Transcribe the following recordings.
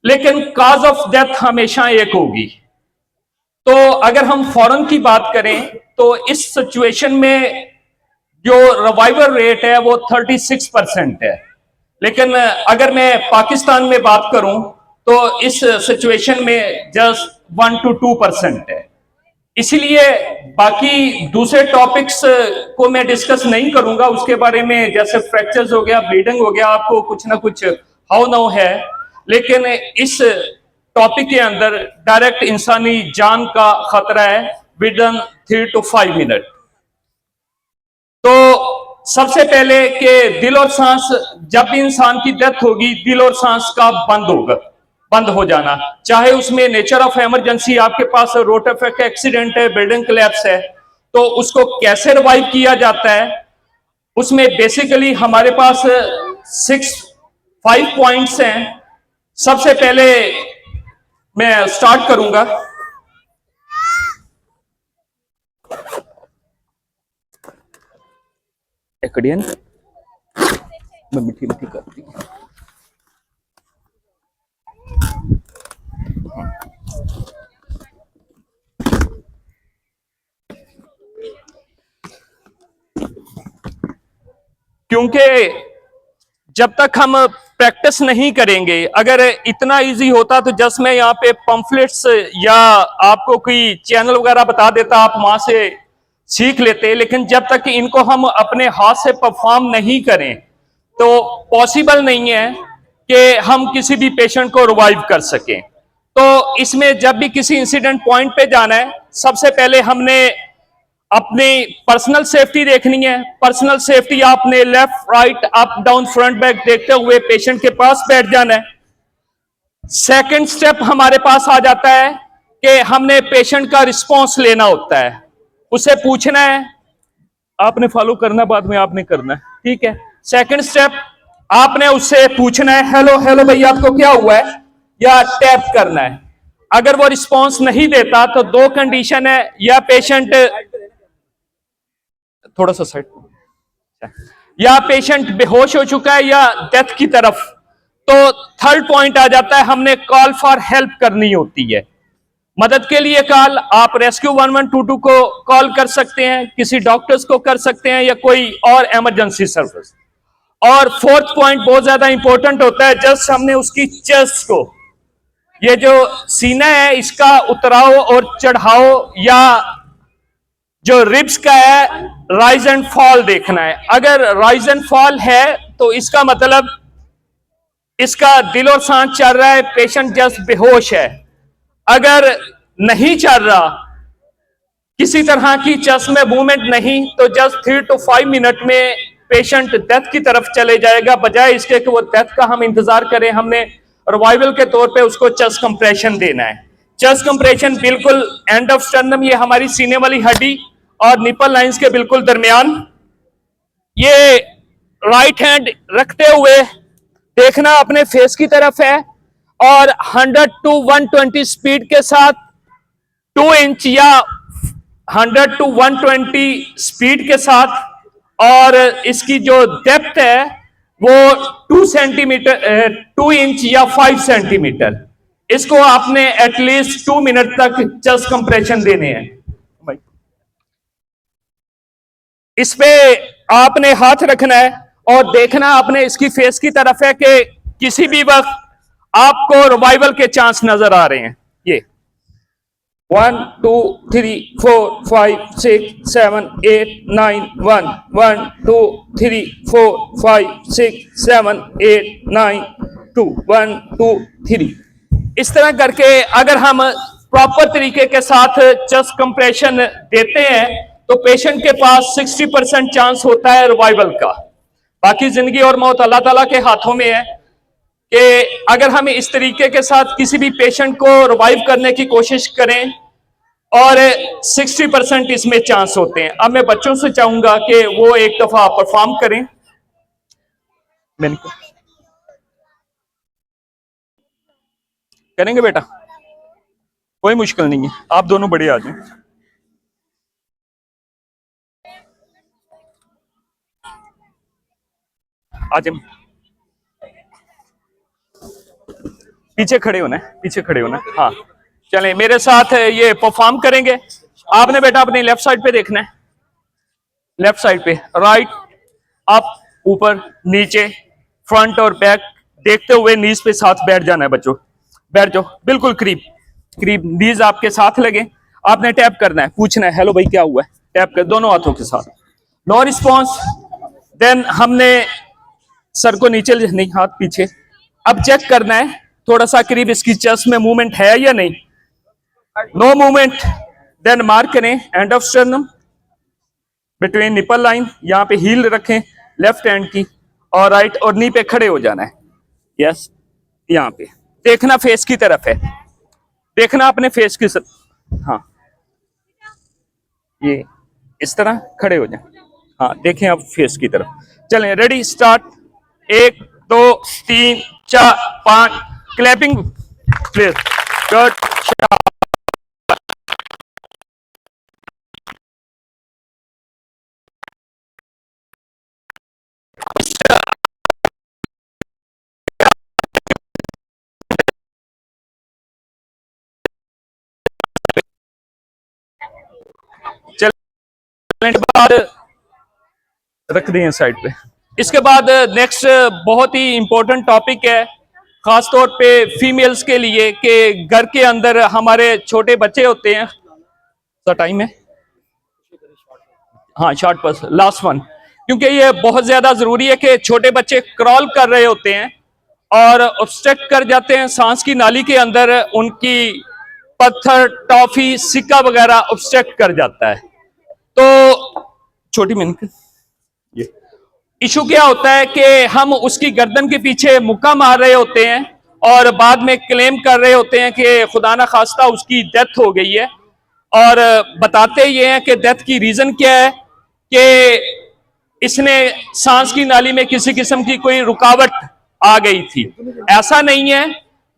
लेकिन cause of death हमेशा एक होगी। तो अगर हम फॉरेन की बात करें तो इस सिचुएशन में जो रिवाइवल रेट है वो 36% है। लेकिन अगर मैं पाकिस्तान में बात करूं तो इस सिचुएशन में जस्ट 1 to 2% है। इसीलिए बाकी दूसरे टॉपिक्स को मैं डिस्कस नहीं करूंगा उसके बारे में, जैसे फ्रैक्चर्स हो गया, ब्लीडिंग हो गया, आपको कुछ ना कुछ हाउ नाउ है। लेकिन इस टॉपिक के अंदर डायरेक्ट इंसानी जान का खतरा है विद इन 3 to 5 मिनट। तो सबसे पहले कि दिल और सांस, जब भी इंसान की डेथ होगी दिल और सांस का बंद हो जाना, चाहे उसमें नेचर ऑफ इमरजेंसी, आपके पास रोड ट्रैफिक एक्सीडेंट है, बिल्डिंग कोलैप्स है, तो उसको कैसे रिवाइव किया जाता है। उसमें बेसिकली हमारे पास 5 पॉइंट्स हैं। सबसे पहले मैं स्टार्ट करूंगा। एक्डियन मैं मिट्टी मिट्टी करती हूँ। क्योंकि जब तक हम प्रैक्टिस नहीं करेंगे, अगर इतना इजी होता तो जस्ट मैं यहाँ पे पंफलेट्स या आपको कोई चैनल वगैरह बता देता, आप वहां से सीख लेते। लेकिन जब तक इनको हम अपने हाथ से परफॉर्म नहीं करें तो पॉसिबल नहीं है कि हम किसी भी पेशेंट को रिवाइव कर सकें। तो इसमें जब भी किसी इंसिडेंट पॉइंट पे जाना है, सबसे पहले हमने अपनी पर्सनल सेफ्टी देखनी है। पर्सनल सेफ्टी आपने left right up down front back देखते हुए पेशेंट के पास बैठ जाना है। सेकंड स्टेप हमारे पास आ जाता है कि हमने पेशेंट का रिस्पांस लेना होता है, उसे पूछना है, आपने फॉलो करना, बाद में आपने करना है, ठीक है। सेकंड स्टेप आपने उससे पूछना है, हेलो हेलो भैया आपको क्या हुआ है, या टैप करना है। अगर वो रिस्पांस नहीं देता तो दो कंडीशन है, या पेशेंट थोड़ा सा साइड, या पेशेंट बेहोश हो चुका है या डेथ की तरफ। तो थर्ड पॉइंट आ जाता है, हमने कॉल फॉर हेल्प करनी होती है, मदद के लिए कॉल। आप रेस्क्यू 1122 को कॉल कर सकते हैं, किसी डॉक्टर्स को कर सकते हैं, या कोई और इमरजेंसी सर्विस। और फोर्थ पॉइंट बहुत ज्यादा इंपॉर्टेंट होता है, जस्ट हमने उसकी चेस्ट को, ये जो सीना है इसका उतराव और चढ़ाव, या जो रिब्स का है राइज एंड फॉल देखना है। अगर राइज एंड फॉल है तो इसका मतलब इसका दिल और सांस चल रहा है, पेशेंट जस्ट बेहोश है। अगर नहीं चल रहा, किसी तरह की चेस्ट में मूवमेंट नहीं, तो जस्ट 3 to 5 मिनट में पेशेंट डेथ की तरफ चले जाएगा। बजाय इसके कि वो डेथ का हम इंतजार करें, हमने रिवाइवल के तौर पे उसको चेस्ट कंप्रेशन देना है। चेस्ट कंप्रेशन बिल्कुल एंड ऑफ स्टर्नम, ये हमारी सीने वाली हड्डी और निपल लाइंस के बिल्कुल दरमियान, ये राइट हैंड रखते हुए देखना अपने फेस की तरफ है, और 100 to 120 स्पीड के साथ 2 इंच या 100 to 120 स्पीड के साथ, और इसकी जो डेप्थ है वो 2 सेंटीमीटर, 2 इंच या 5 सेंटीमीटर। इसको आपने एटलीस्ट 2 मिनट तक चेस्ट कंप्रेशन देने हैं। इस पे आपने हाथ रखना है और देखना अपने इसकी फेस की तरफ है कि किसी भी वक्त आपको रिवाइवल के चांस नजर आ रहे हैं। ये 1 2 3 4 5 6 7 8 9 1 1 2 3 4 5 6 7 8 9 2 1 2 3। इस तरह करके अगर हम प्रॉपर तरीके के साथ चेस्ट कंप्रेशन देते हैं तो पेशेंट के पास 60% चांस होता है रिवाइवल का। बाकी जिंदगी और मौत अल्लाह ताला के हाथों में है कि अगर हम इस तरीके के साथ किसी भी पेशेंट को रिवाइव करने की कोशिश करें, और 60% इसमें चांस होते हैं। अब मैं बच्चों से चाहूंगा कि वो एक दफा परफॉर्म करें। करेंगे बेटा, कोई मुश्किल नहीं है, आप दोनों बड़े आ जाएं। आज पीछे खड़े होना है, पीछे खड़े होना है। हाँ चलें, मेरे साथ ये परफॉर्म करेंगे। आपने बेटा अपनी लेफ्ट साइड पे देखना है, लेफ्ट साइड पे, राइट अप, ऊपर नीचे, फ्रंट और बैक देखते हुए नीज पे साथ बैठ जाना है बच्चों। बैठ जाओ बिल्कुल करीब करीब, नीज आपके साथ लगे। आपने टैप करना है, पूछना है हेलो भाई क्या हुआ है, टैप कर दोनों हाथों के साथ। नो रिस्पॉन्स, देन हमने सर को नीचे नहीं, हाथ पीछे। अब चेक करना है थोड़ा सा करीब इसकी चेस्ट में मूवमेंट है या नहीं। नो मूवमेंट, देन मार्क करें end of sternum between nipple line. यहां पे हील रखें लेफ्ट हैंड की, और राइट और नी पे खड़े हो जाना है। यस, यहां पे देखना फेस की तरफ है, देखना अपने फेस की हाँ ये इस तरह खड़े हो जाए। हाँ देखें अब फेस की तरफ। चलें, ready start. 1 2 3 4 5, clapping please, good. चलने के बाद रख दें साइड पे। इसके बाद नेक्स्ट बहुत ही इंपॉर्टेंट टॉपिक है, खासतौर पे फीमेल्स के लिए, कि घर के अंदर हमारे छोटे बच्चे होते हैं। तो टाइम है, हाँ शॉर्ट बस लास्ट वन, क्योंकि ये बहुत ज्यादा जरूरी है कि छोटे बच्चे क्रॉल कर रहे होते हैं और ऑब्स्ट्रक्ट कर जाते हैं सांस की नाली के अंदर, उनकी पत्थर टॉफी सिक्का वगैरह ऑब्स्ट्रक्ट कर जाता है। तो छोटी मिनट, ये इशू क्या होता है कि हम उसकी गर्दन के पीछे मुक्का मार रहे होते हैं और बाद में क्लेम कर रहे होते हैं कि खुदा ना खास्ता उसकी डेथ हो गई है, और बताते ये हैं कि डेथ की रीजन क्या है कि इसने सांस की नाली में किसी किस्म की कोई रुकावट आ गई थी। ऐसा नहीं है,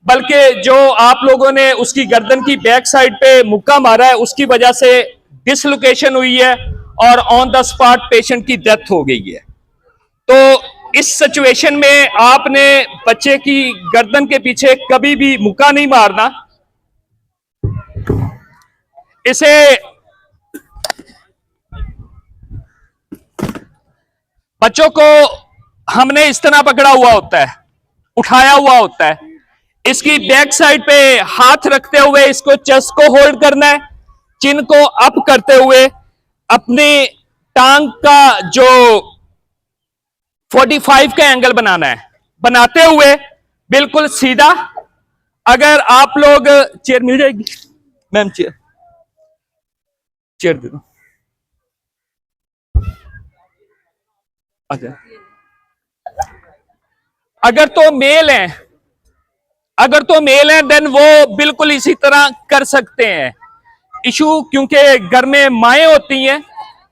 बल्कि जो आप लोगों ने उसकी गर्दन की बैक साइड पे मुक्का मारा है उसकी वजह से डिसलोकेशन हुई है और ऑन द स्पॉट पेशेंट की डेथ हो गई है। तो इस सिचुएशन में आपने बच्चे की गर्दन के पीछे कभी भी मुक्का नहीं मारना। इसे बच्चों को हमने इस तरह पकड़ा हुआ होता है, उठाया हुआ होता है, इसकी बैक साइड पे हाथ रखते हुए इसको चेस्ट को होल्ड करना है, चिन को अप करते हुए अपनी टांग का जो 45 का एंगल बनाना है, बनाते हुए बिल्कुल सीधा। अगर आप लोग, चेयर मिल जाएगी मैम, चेयर चेयर दे दो। अच्छा, अगर तो मेल है, अगर तो मेल है देन वो बिल्कुल इसी तरह कर सकते हैं। इशू क्योंकि घर में माएँ होती हैं,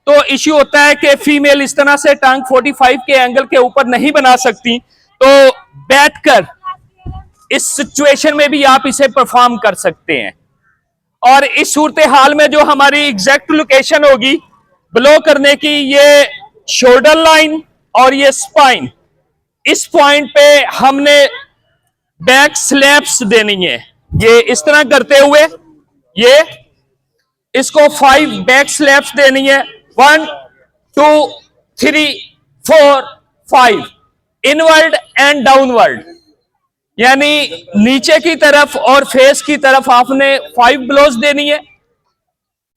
तो इश्यू होता है कि फीमेल इस तरह से टांग 45 के एंगल के ऊपर नहीं बना सकती, तो बैठकर इस सिचुएशन में भी आप इसे परफॉर्म कर सकते हैं। और इस सूरत हाल में जो हमारी एग्जैक्ट लोकेशन होगी ब्लो करने की, ये शोल्डर लाइन और ये स्पाइन, इस पॉइंट पे हमने बैक स्लैप्स देनी है। ये इस तरह करते हुए ये इसको 5 बैक स्लैप्स देनी है, 1 2 3 4 5, इनवर्ड एंड डाउनवर्ड, यानी नीचे की तरफ और फेस की तरफ आपने 5 ब्लोज देनी है।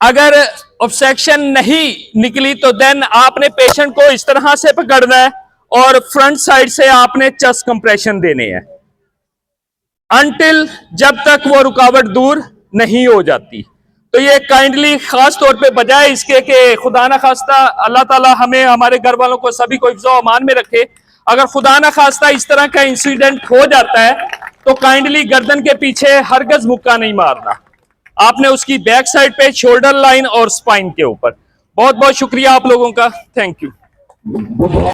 अगर ऑब्स्ट्रक्शन नहीं निकली तो देन आपने पेशेंट को इस तरह से पकड़ना है और फ्रंट साइड से आपने चेस्ट कंप्रेशन देने हैं अनटिल जब तक वो रुकावट दूर नहीं हो जाती। तो ये काइंडली खास तौर पे बजाय इसके कि खुदा ना खास्ता अल्लाह ताला हमें, हमारे घर वालों को सभी को हिफ्ज़ो अमान में रखे, अगर खुदा ना खास्ता इस तरह का इंसिडेंट हो जाता है तो काइंडली गर्दन के पीछे हरगज मुक्का नहीं मारना, आपने उसकी बैक साइड पे शोल्डर लाइन और स्पाइन के ऊपर। बहुत बहुत शुक्रिया आप लोगों का, थैंक यू।